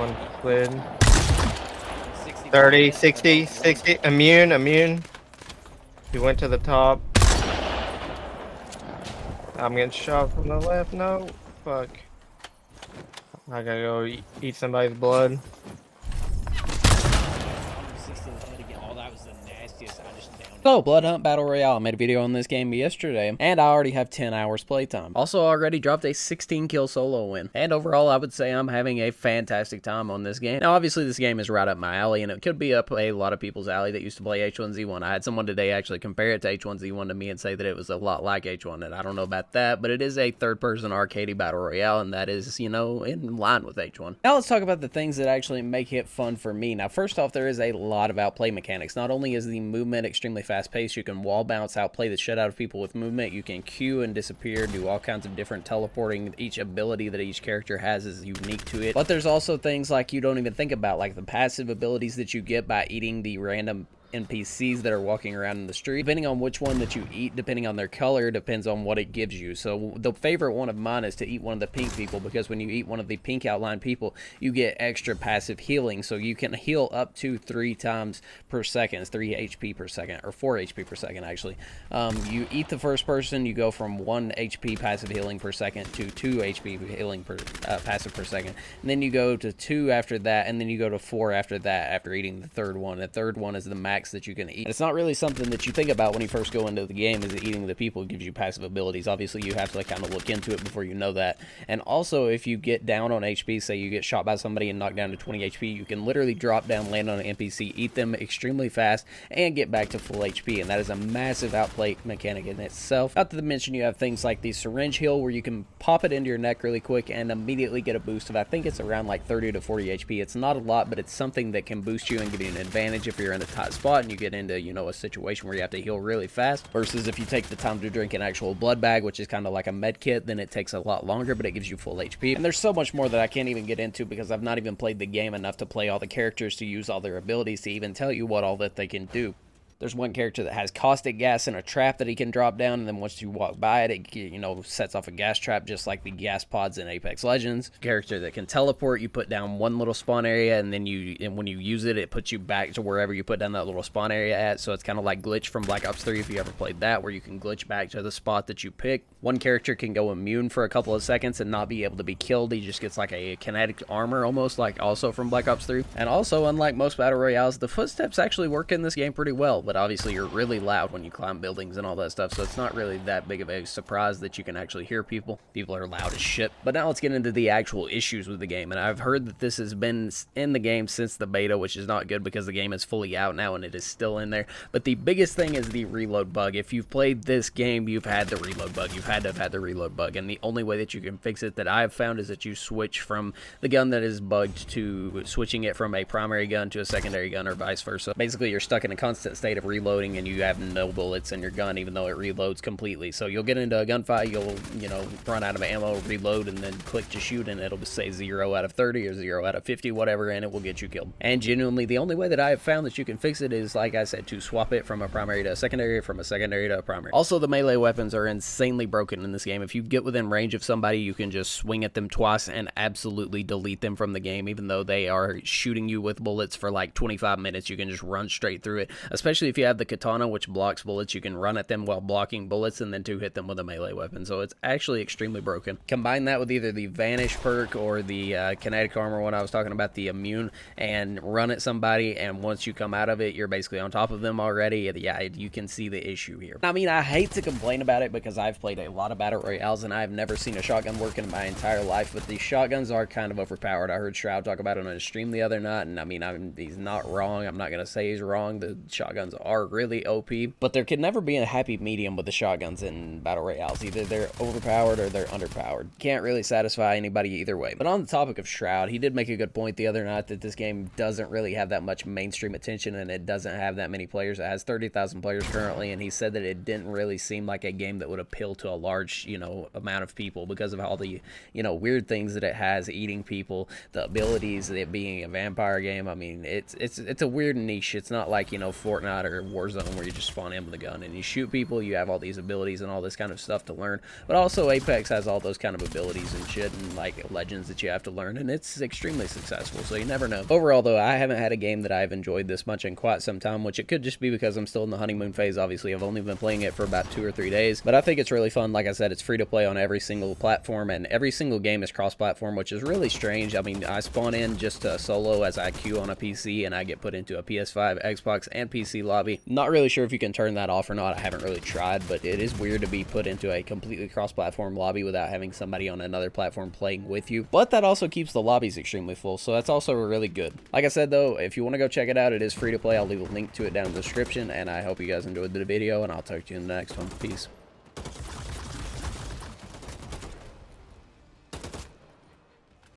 one slid. 60, 30, 60, 60. Immune. He went to the top. I'm getting shot from the left. No. Fuck. I gotta go eat somebody's blood. 60 in the head again. Oh, that was the nastiest. I just downed. So, BloodHunt Battle Royale. I made a video on this game yesterday, and I already have 10 hours playtime. Also, already dropped a 16 kill solo win. And overall, I would say I'm having a fantastic time on this game. Now, obviously, this game is right up my alley, and it could be up a lot of people's alley that used to play H1Z1. I had someone today actually compare it to H1Z1 to me and say that it was a lot like H1, and I don't know about that, but it is a third-person arcade battle royale, and that is, you know, in line with H1. Now, let's talk about the things that actually make it fun for me. Now, first off, there is a lot of outplay mechanics. Not only is the movement extremely fast-paced, you can wall bounce, outplay the shit out of people with movement, you can queue and disappear, do all kinds of different teleporting. Each ability that each character has is unique to it. But there's also things like you don't even think about, like the passive abilities that you get by eating the random NPCs that are walking around in the street. Depending on which one that you eat, depending on their color, depends on what it gives you. So the favorite one of mine is to eat one of the pink people, because when you eat one of the pink outline people, you get extra passive healing. So you can heal up to 3 times per second, 3 HP per second, or 4 HP per second actually. You eat the first person, you go from 1 HP passive healing per second to 2 HP healing per passive per second. And then you go to 2 after that, and then you go to 4 after that, after eating the third one. The third one is the max that you can eat. And it's not really something that you think about when you first go into the game, is that eating the people gives you passive abilities. Obviously, you have to kind of look into it before you know that. And also, if you get down on HP, say you get shot by somebody and knocked down to 20 HP, you can literally drop down, land on an NPC, eat them extremely fast, and get back to full HP. And that is a massive outplay mechanic in itself. Not to mention, you have things like the syringe heal, where you can pop it into your neck really quick and immediately get a boost of, I think it's around like 30 to 40 HP. It's not a lot, but it's something that can boost you and give you an advantage if you're in a tight spot and you get into, you know, a situation where you have to heal really fast, versus if you take the time to drink an actual blood bag, which is kind of like a med kit, then it takes a lot longer, but it gives you full HP. And there's so much more that I can't even get into, because I've not even played the game enough to play all the characters, to use all their abilities, to even tell you what all that they can do. There's one character that has caustic gas in a trap that he can drop down, and then once you walk by it, it, you know, sets off a gas trap, just like the gas pods in Apex Legends. Character that can teleport, you put down one little spawn area, and then when you use it, it puts you back to wherever you put down that little spawn area at. So it's kind of like Glitch from Black Ops 3, if you ever played that, where you can glitch back to the spot that you pick. One character can go immune for a couple of seconds and not be able to be killed. He just gets like a kinetic armor, almost like also from Black Ops 3. And also, unlike most battle royales, the footsteps actually work in this game pretty well, but obviously you're really loud when you climb buildings and all that stuff, so it's not really that big of a surprise that you can actually hear people. People are loud as shit. But now let's get into the actual issues with the game. And I've heard that this has been in the game since the beta, which is not good, because the game is fully out now and it is still in there. But the biggest thing is the reload bug. If you've played this game, you've had the reload bug. You've had to have had the reload bug, and the only way that you can fix it that I've found is that you switch from the gun that is bugged to switching it from a primary gun to a secondary gun, or vice versa. Basically, you're stuck in a constant state of reloading, and you have no bullets in your gun, even though it reloads completely. So you'll get into a gunfight, you'll, you know, run out of ammo, reload, and then click to shoot, and it'll say 0 out of 30 or 0 out of 50, whatever, and it will get you killed. And genuinely, the only way that I have found that you can fix it is, like I said, to swap it from a primary to a secondary, from a secondary to a primary. Also, the melee weapons are insanely broken in this game. If you get within range of somebody, you can just swing at them twice and absolutely delete them from the game, even though they are shooting you with bullets for like 25 minutes. You can just run straight through it, especially if you have the katana, which blocks bullets. You can run at them while blocking bullets, and then hit them with a melee weapon. So it's actually extremely broken. Combine that with either the vanish perk or the kinetic armor, when I was talking about the immune, and run at somebody, and once you come out of it, you're basically on top of them already. Yeah, you can see the issue here. I mean, I hate to complain about it, because I've played a lot of battle royales and I've never seen a shotgun work in my entire life, but these shotguns are kind of overpowered. I heard Shroud talk about it on his stream the other night, and I mean, he's not wrong. I'm not gonna say he's wrong. The shotguns are really OP, but there can never be a happy medium with the shotguns in battle royales. Either they're overpowered or they're underpowered. Can't really satisfy anybody either way. But on the topic of Shroud, he did make a good point the other night that this game doesn't really have that much mainstream attention, and it doesn't have that many players. It has 30,000 players currently, and he said that it didn't really seem like a game that would appeal to a large, you know, amount of people, because of all the, you know, weird things that it has, eating people, the abilities, it being a vampire game. I mean, it's a weird niche. It's not like, you know, Fortnite or Warzone where you just spawn in with a gun and you shoot people. You have all these abilities and all this kind of stuff to learn. But also Apex has all those kind of abilities and shit and like legends that you have to learn, and it's extremely successful, so you never know. Overall though, I haven't had a game that I've enjoyed this much in quite some time, which it could just be because I'm still in the honeymoon phase. Obviously, I've only been playing it for about 2 or 3 days, but I think it's really fun. Like I said, it's free to play on every single platform, and every single game is cross-platform, which is really strange. I mean, I spawn in just solo as I queue on a PC, and I get put into a PS5, Xbox, and PC lobby. Not really sure if you can turn that off or not. I haven't really tried, but it is weird to be put into a completely cross-platform lobby without having somebody on another platform playing with you. But that also keeps the lobbies extremely full, so that's also really good. Like I said though, if you want to go check it out, it is free to play. I'll leave a link to it down in the description, and I hope you guys enjoyed the video, and I'll talk to you in the next one. Peace.